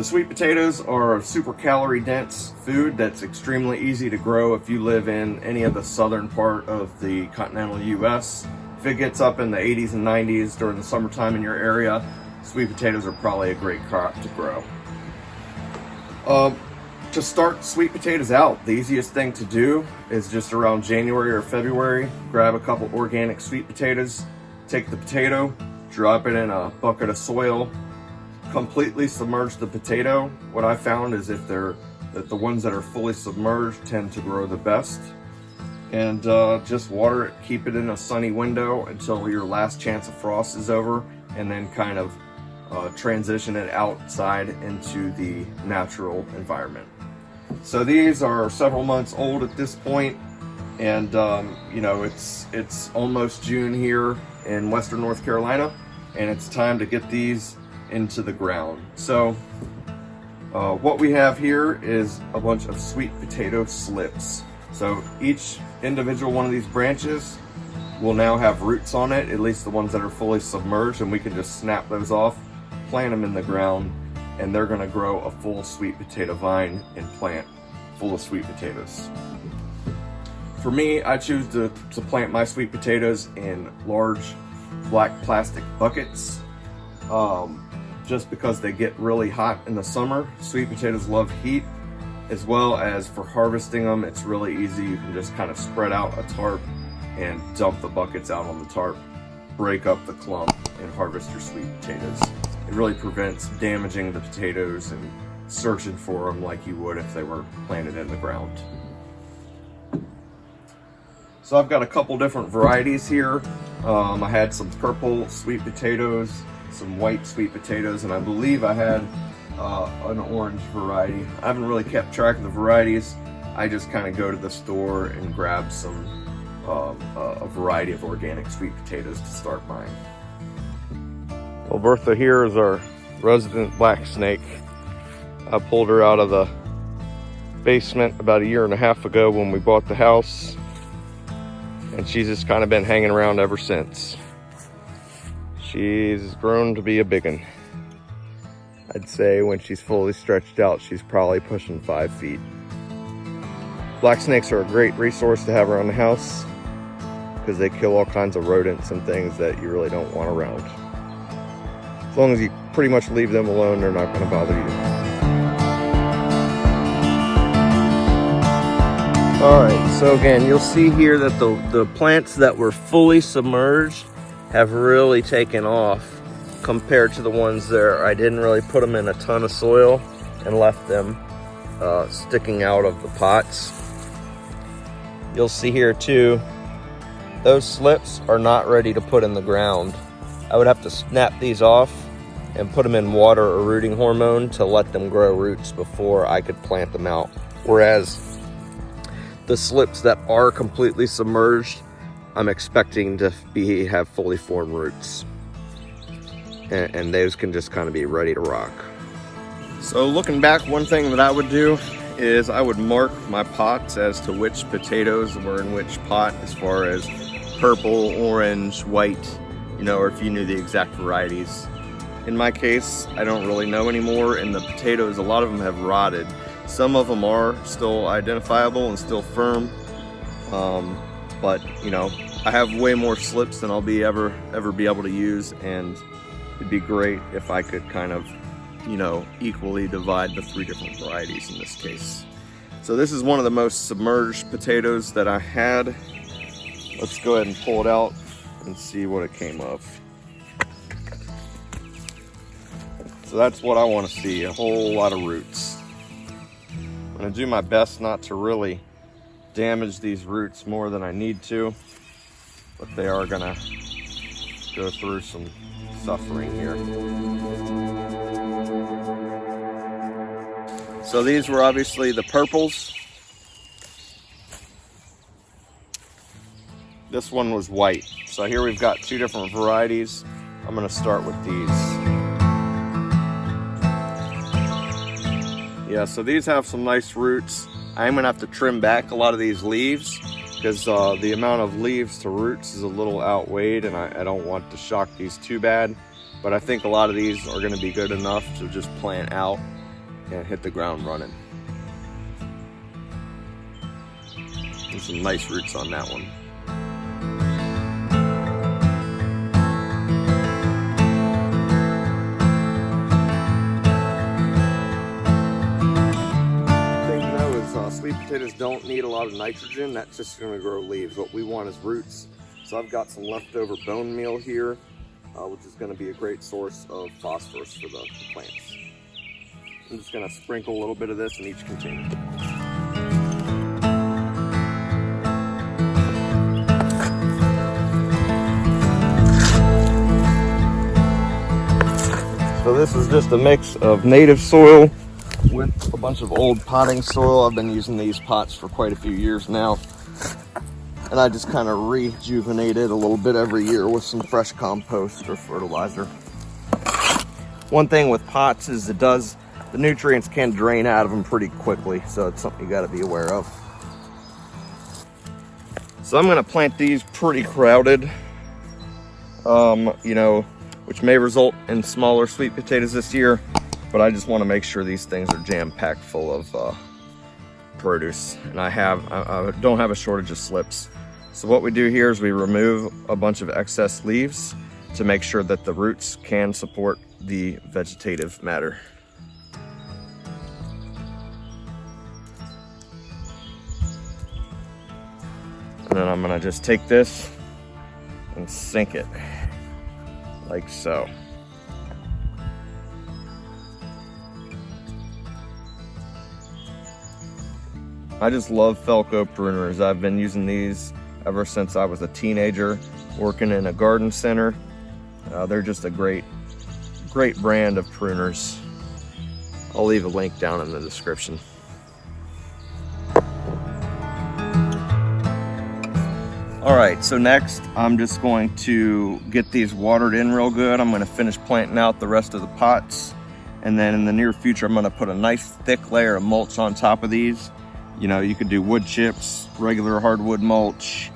So sweet potatoes are a super calorie dense food that's extremely easy to grow if you live in any of the southern part of the continental US. If it gets up in the 80s and 90s during the summertime in your area, sweet potatoes are probably a great crop to grow. To start sweet potatoes out, the easiest thing to do is just around January or February, grab a couple organic sweet potatoes, take the potato, drop it in a bucket of soil, completely submerge the potato. What I found is that the ones that are fully submerged tend to grow the best. And just water it, keep it in a sunny window until your last chance of frost is over, and then kind of transition it outside into the natural environment. So these are several months old at this point, and you know, it's almost June here in Western North Carolina, and it's time to get these into the ground. So what we have here is a bunch of sweet potato slips. So each individual one of these branches will now have roots on it, at least the ones that are fully submerged, and we can just snap those off, plant them in the ground, and they're gonna grow a full sweet potato vine and plant full of sweet potatoes. For me, I choose to plant my sweet potatoes in large black plastic buckets, just because they get really hot in the summer. Sweet potatoes love heat, as well as for harvesting them, it's really easy. You can just kind of spread out a tarp and dump the buckets out on the tarp, break up the clump, and harvest your sweet potatoes. It really prevents damaging the potatoes and searching for them like you would if they were planted in the ground. So I've got a couple different varieties here. I had some purple sweet potatoes, some white sweet potatoes, and I believe I had an orange variety. I haven't really kept track of the varieties. I just kind of go to the store and grab some a variety of organic sweet potatoes to start mine. Well, Bertha here is our resident black snake. I pulled her out of the basement about 1.5 years ago when we bought the house, and she's just kind of been hanging around ever since. She's grown to be a big one. I'd say when she's fully stretched out, she's probably pushing 5 feet. Black snakes are a great resource to have around the house because they kill all kinds of rodents and things that you really don't want around. As long as you pretty much leave them alone, they're not going to bother you. Alright, so again, you'll see here that the plants that were fully submerged have really taken off compared to the ones there. I didn't really put them in a ton of soil and left them sticking out of the pots. You'll see here too, those slips are not ready to put in the ground. I would have to snap these off and put them in water or rooting hormone to let them grow roots before I could plant them out. Whereas the slips that are completely submerged, I'm expecting to have fully formed roots. And those can just kind of be ready to rock. So looking back, one thing that I would do is I would mark my pots as to which potatoes were in which pot, as far as purple, orange, white, you know, or if you knew the exact varieties. In my case, I don't really know anymore, and the potatoes, a lot of them have rotted. Some of them are still identifiable and still firm, but you know, I have way more slips than I'll ever be able to use, and it'd be great if I could kind of, you know, equally divide the 3 different varieties in this case. So this is one of the most submerged potatoes that I had. Let's go ahead and pull it out and see what it came of. So that's what I want to see, a whole lot of roots. I'm going to do my best not to really damage these roots more than I need to, but they are going to go through some suffering here. So these were obviously the purples. This one was white. So here we've got 2 different varieties. I'm going to start with these. Yeah, so these have some nice roots. I'm going to have to trim back a lot of these leaves because the amount of leaves to roots is a little outweighed, and I don't want to shock these too bad. But I think a lot of these are going to be good enough to just plant out. and hit the ground running. There's some nice roots on that one. Sweet potatoes don't need a lot of nitrogen. That's just going to grow leaves. What we want is roots. So I've got some leftover bone meal here, which is going to be a great source of phosphorus for the plants. I'm just going to sprinkle a little bit of this in each container. So this is just a mix of native soil with a bunch of old potting soil. I've been using these pots for quite a few years now, and I just kind of rejuvenate it a little bit every year with some fresh compost or fertilizer. One thing with pots is the nutrients can drain out of them pretty quickly, so it's something you got to be aware of. So I'm going to plant these pretty crowded, which may result in smaller sweet potatoes this year. But I just want to make sure these things are jam-packed full of produce. And I don't have a shortage of slips. So what we do here is we remove a bunch of excess leaves to make sure that the roots can support the vegetative matter. And then I'm gonna just take this and sink it like so. I just love Felco pruners. I've been using these ever since I was a teenager working in a garden center. They're just a great brand of pruners. I'll leave a link down in the description. All right, so next I'm just going to get these watered in real good. I'm gonna finish planting out the rest of the pots. And then in the near future, I'm gonna put a nice thick layer of mulch on top of these. You could do wood chips, regular hardwood mulch,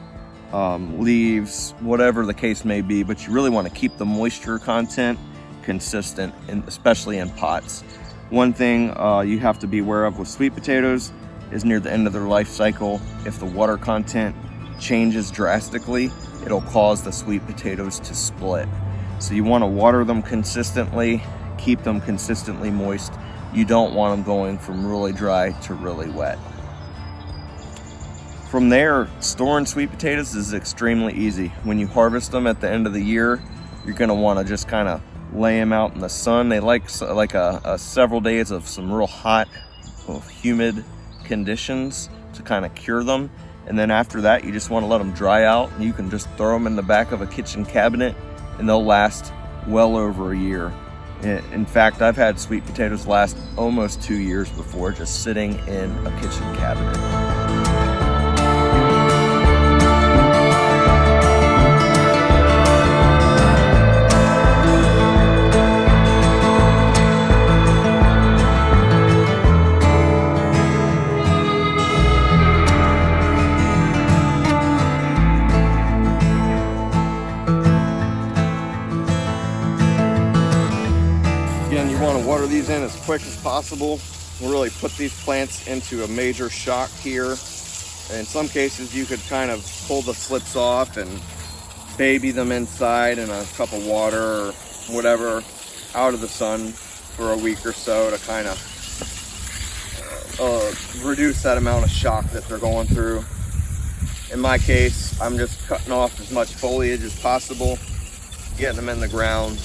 leaves, whatever the case may be, but you really want to keep the moisture content consistent, especially in pots. One thing you have to be aware of with sweet potatoes is near the end of their life cycle, if the water content changes drastically, it'll cause the sweet potatoes to split. So you want to water them consistently, keep them consistently moist. You don't want them going from really dry to really wet. From there, storing sweet potatoes is extremely easy. When you harvest them at the end of the year, you're gonna wanna just kind of lay them out in the sun. They like several days of some real hot, humid conditions to kind of cure them. And then after that, you just wanna let them dry out, and you can just throw them in the back of a kitchen cabinet and they'll last well over a year. In fact, I've had sweet potatoes last almost 2 years before just sitting in a kitchen cabinet. Water these in as quick as possible. We'll really put these plants into a major shock here. In some cases, you could kind of pull the slips off and baby them inside in a cup of water or whatever out of the sun for a week or so to kind of reduce that amount of shock that they're going through. In my case, I'm just cutting off as much foliage as possible, getting them in the ground,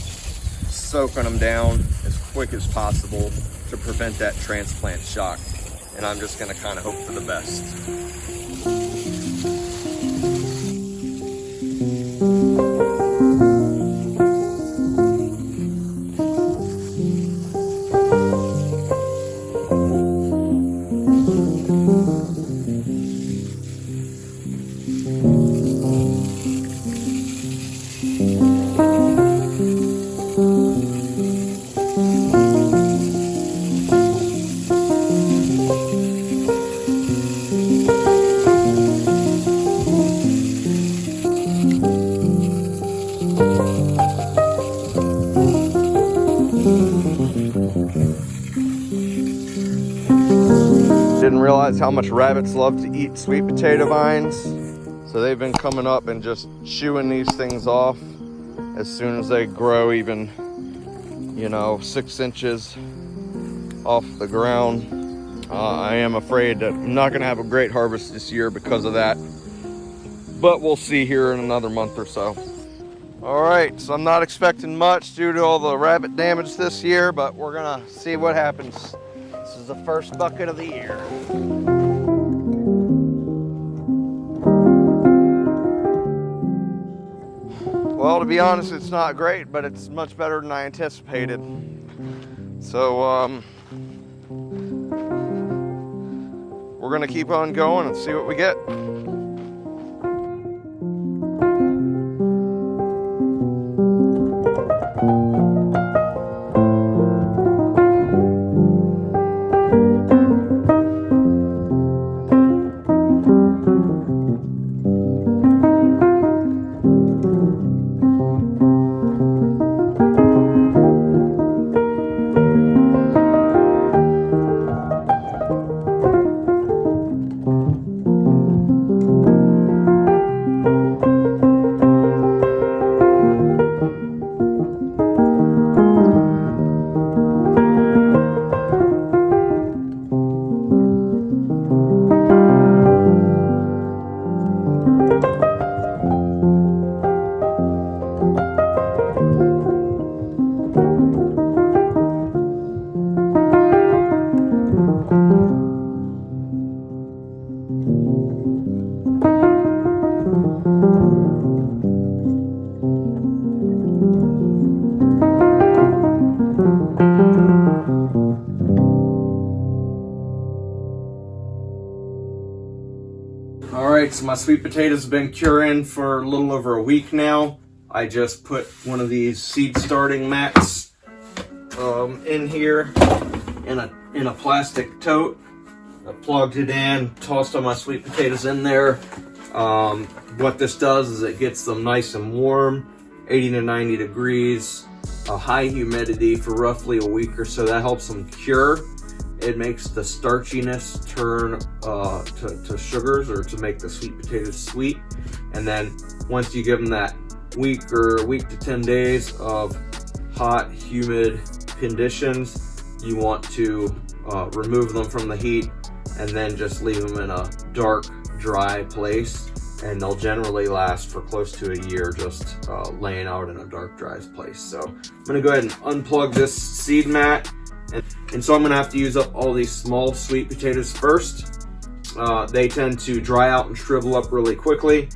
soaking them down as quick as possible to prevent that transplant shock. And I'm just gonna kind of hope for the best. didn't realize how much rabbits love to eat sweet potato vines. So they've been coming up and just chewing these things off as soon as they grow even, 6 inches off the ground. I am afraid that I'm not gonna have a great harvest this year because of that, but we'll see here in another month or so. All right, so I'm not expecting much due to all the rabbit damage this year, but we're gonna see what happens. This is the first bucket of the year. Well, to be honest, it's not great, but it's much better than I anticipated. So, we're gonna keep on going and see what we get. Alright, so my sweet potatoes have been curing for a little over a week now. I just put one of these seed starting mats in here in a plastic tote. I plugged it in, tossed all my sweet potatoes in there. What this does is it gets them nice and warm, 80 to 90 degrees, a high humidity for roughly a week or so. That helps them cure. It makes the starchiness turn to sugars, or to make the sweet potatoes sweet. And then once you give them that week to 10 days of hot, humid conditions, you want to remove them from the heat and then just leave them in a dark, dry place. And they'll generally last for close to a year just laying out in a dark, dry place. So I'm gonna go ahead and unplug this seed mat. And so I'm gonna have to use up all these small sweet potatoes first. They tend to dry out and shrivel up really quickly.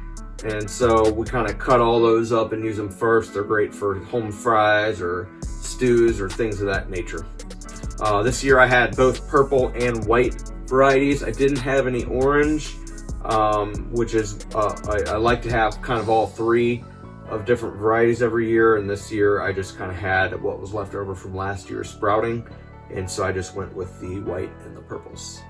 And so we kind of cut all those up and use them first. They're great for home fries or stews or things of that nature. This year I had both purple and white varieties. I didn't have any orange, which is, I like to have kind of all three of different varieties every year. And this year I just kind of had what was left over from last year's sprouting. And so I just went with the white and the purples.